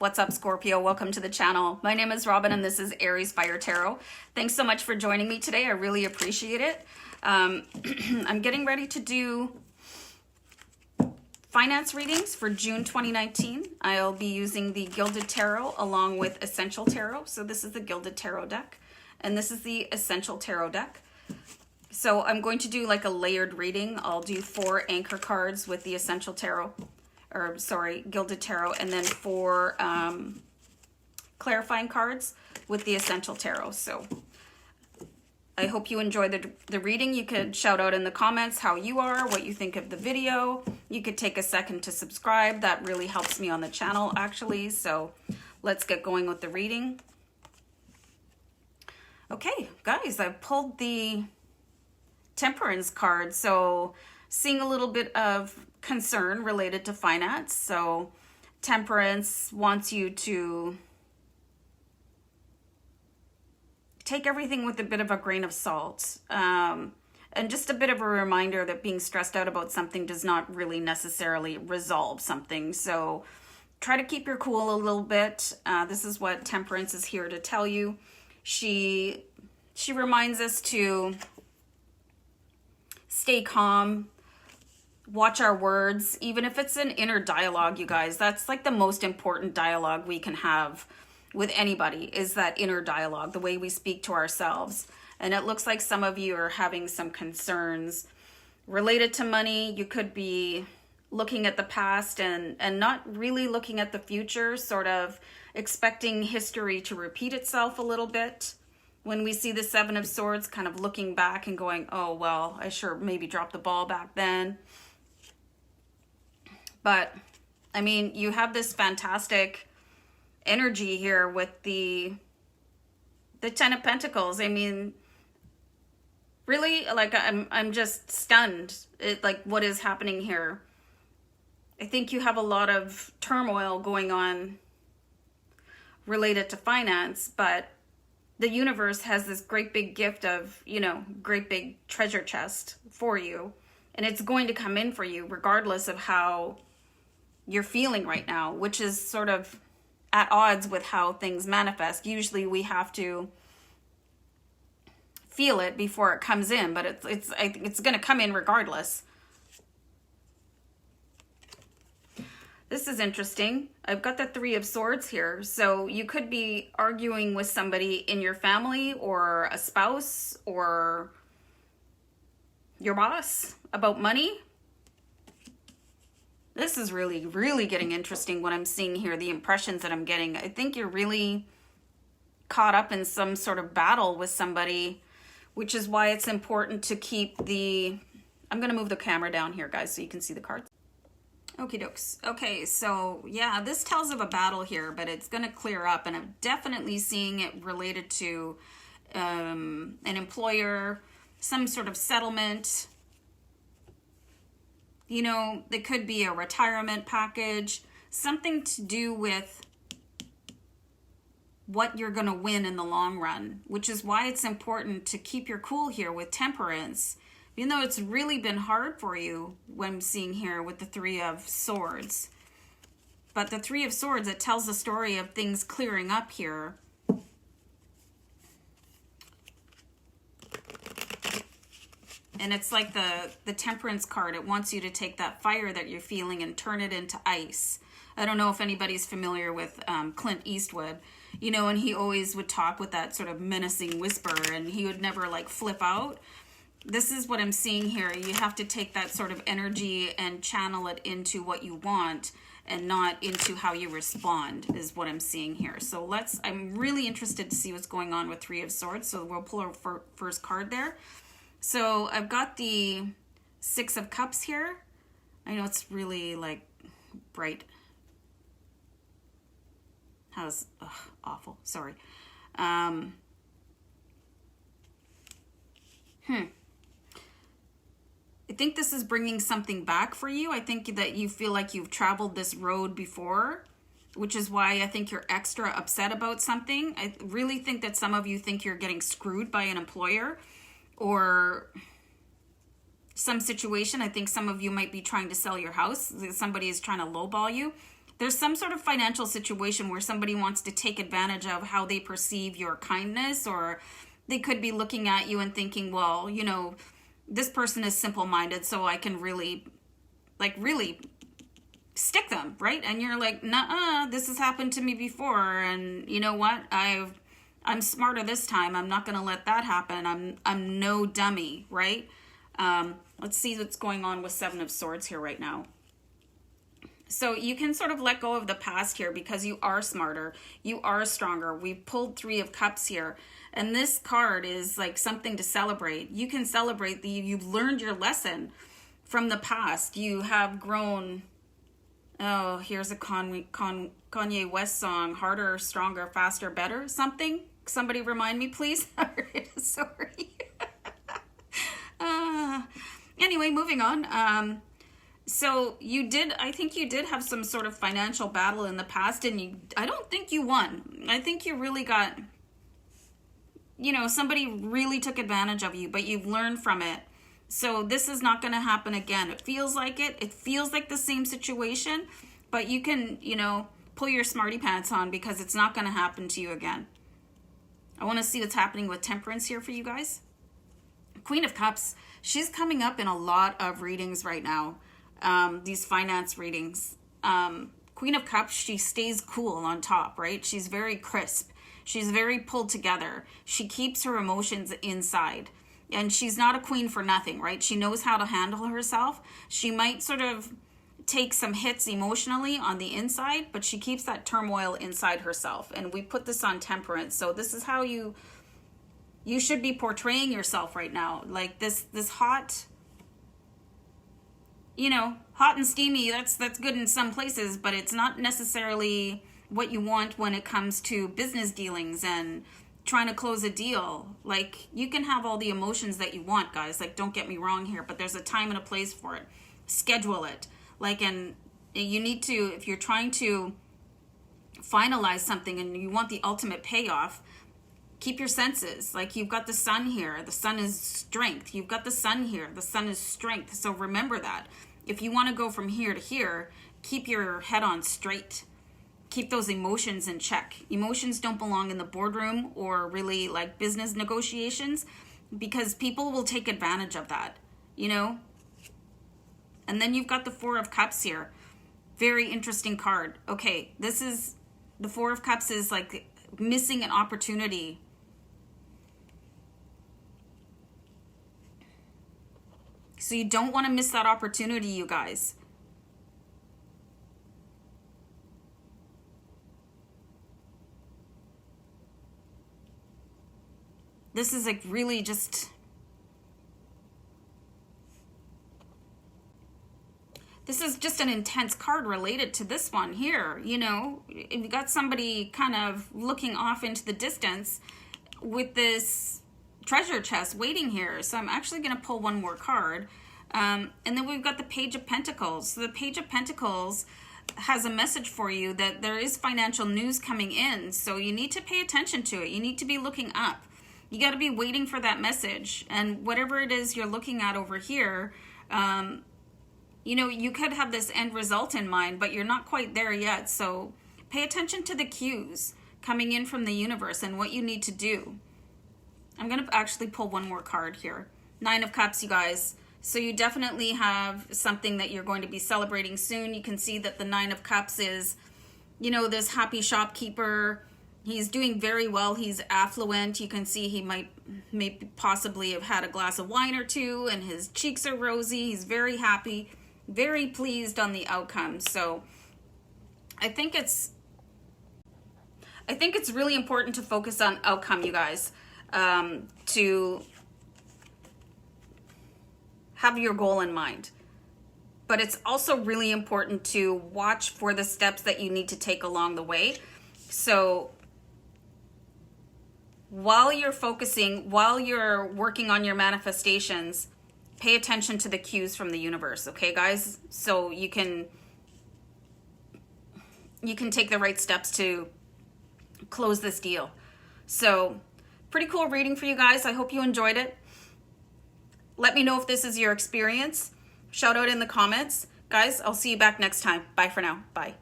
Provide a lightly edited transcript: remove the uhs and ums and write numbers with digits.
What's up, Scorpio? Welcome to the channel. My name is Robin and this is AriesFireTarot. Thanks so much for joining me today. I really appreciate it. I'm getting ready to do finance readings for June 2019. I'll be using the Gilded Tarot along with Essential Tarot. So this is the Gilded Tarot deck and this is the Essential Tarot deck. So I'm going to do like a layered reading. I'll do 4 anchor cards with the Essential Tarot, or sorry, Gilded Tarot, and then 4 clarifying cards with the Essential Tarot. So I hope you enjoy the reading. You could shout out in the comments how you are, what you think of the video. You could take a second to subscribe. That really helps me on the channel, actually. So let's get going with the reading. Okay, guys, I pulled the Temperance card. So seeing a little bit of concern related to finance. So Temperance wants you to take everything with a bit of a grain of salt. And just a bit of a reminder that being stressed out about something does not really necessarily resolve something. So try to keep your cool a little bit. This is what Temperance is here to tell you. She reminds us to stay calm, watch our words, even if it's an inner dialogue, you guys. That's like the most important dialogue we can have with anybody, is that inner dialogue, the way we speak to ourselves. And it looks like some of you are having some concerns related to money. You could be looking at the past and not really looking at the future, sort of expecting history to repeat itself a little bit. When we see the 7 of Swords, kind of looking back and going, oh, well, I sure maybe dropped the ball back then. But, I mean, you have this fantastic energy here with the 10 of Pentacles. I mean, really, like, I'm just stunned at, like, what is happening here. I think you have a lot of turmoil going on related to finance, but the universe has this great big gift of, you know, great big treasure chest for you. And it's going to come in for you regardless of how you're feeling right now, which is sort of at odds with how things manifest. Usually we have to feel it before it comes in, but it's going to come in regardless. This is interesting. I've got the 3 of Swords here. So you could be arguing with somebody in your family or a spouse or your boss about money. This is really, really getting interesting what I'm seeing here, the impressions that I'm getting. I think you're really caught up in some sort of battle with somebody, which is why it's important to keep the... I'm going to move the camera down here, guys, so you can see the cards. Okie dokes. Okay, so yeah, this tells of a battle here, but it's going to clear up, and I'm definitely seeing it related to an employer, some sort of settlement. You know, it could be a retirement package, something to do with what you're going to win in the long run, which is why it's important to keep your cool here with Temperance. Even though it's really been hard for you, what I'm seeing here with the 3 of Swords. But the 3 of Swords, it tells the story of things clearing up here. And it's like the Temperance card. It wants you to take that fire that you're feeling and turn it into ice. I don't know if anybody's familiar with Clint Eastwood, you know, and he always would talk with that sort of menacing whisper, and he would never like flip out. This is what I'm seeing here. You have to take that sort of energy and channel it into what you want and not into how you respond, is what I'm seeing here. So I'm really interested to see what's going on with 3 of Swords. So we'll pull our first card there. So I've got the 6 of Cups here. I know it's really like bright. Awful. Sorry. I think this is bringing something back for you. I think that you feel like you've traveled this road before, which is why I think you're extra upset about something. I really think that some of you think you're getting screwed by an employer or some situation. I think some of you might be trying to sell your house. Somebody is trying to lowball you. there's some sort of financial situation where somebody wants to take advantage of how they perceive your kindness, or they could be looking at you and thinking, well, you know, this person is simple-minded, so I can really stick them, right? And you're like, nah, this has happened to me before, and you know what? I'm smarter this time. I'm not going to let that happen. I'm no dummy, right? Let's see what's going on with Seven of Swords here right now. So you can sort of let go of the past here because you are smarter. You are stronger. We've pulled Three of Cups here. And this card is like something to celebrate. You can celebrate that you've learned your lesson from the past. You have grown. Oh, here's a Kanye West song. Harder, stronger, faster, better. Something. Somebody remind me, please. Sorry. Anyway, moving on. So I think you did have some sort of financial battle in the past, and I don't think you won. I think you really got, you know, somebody really took advantage of you, but you've learned from it. So this is not going to happen again. It feels like it. It feels like the same situation, but you can, you know, pull your smarty pants on because it's not going to happen to you again. I want to see what's happening with Temperance here for you guys. Queen of Cups, she's coming up in a lot of readings right now. These finance readings. Queen of Cups, she stays cool on top, right? She's very crisp. She's very pulled together. She keeps her emotions inside. And she's not a queen for nothing, right? She knows how to handle herself. She might sort of take some hits emotionally on the inside, but she keeps that turmoil inside herself. And we put this on Temperance. So this is how you should be portraying yourself right now. Like this hot, you know, hot and steamy, that's good in some places, but it's not necessarily what you want when it comes to business dealings and trying to close a deal. Like, you can have all the emotions that you want, guys. Like, don't get me wrong here, but there's a time and a place for it. Schedule it. Like, and you need to, if you're trying to finalize something and you want the ultimate payoff, keep your senses. Like, you've got the sun here. The sun is strength. You've got the sun here. The sun is strength. So remember that. If you want to go from here to here, keep your head on straight. Keep those emotions in check. Emotions don't belong in the boardroom or really like business negotiations, because people will take advantage of that, you know? And then you've got the Four of Cups here. Very interesting card. Okay, this is, the Four of Cups is like missing an opportunity. So you don't want to miss that opportunity, you guys. This is like really just, this is just an intense card related to this one here. You know, you got somebody kind of looking off into the distance with this treasure chest waiting here. So I'm actually going to pull one more card. And then we've got the Page of Pentacles. So the Page of Pentacles has a message for you that there is financial news coming in. So you need to pay attention to it. You need to be looking up. You got to be waiting for that message. And whatever it is you're looking at over here, you know, you could have this end result in mind, but you're not quite there yet. So pay attention to the cues coming in from the universe and what you need to do. I'm going to actually pull one more card here. Nine of Cups, you guys. So you definitely have something that you're going to be celebrating soon. You can see that the Nine of Cups is, you know, this happy shopkeeper. He's doing very well. He's affluent. You can see he might maybe possibly have had a glass of wine or two, and his cheeks are rosy. He's very happy, very pleased on the outcome. So I think it's really important to focus on outcome, you guys, to have your goal in mind. But it's also really important to watch for the steps that you need to take along the way. So while you're focusing, while you're working on your manifestations, pay attention to the cues from the universe, okay, guys? So you can take the right steps to close this deal. So pretty cool reading for you guys. I hope you enjoyed it. Let me know if this is your experience. Shout out in the comments. Guys, I'll see you back next time. Bye for now. Bye.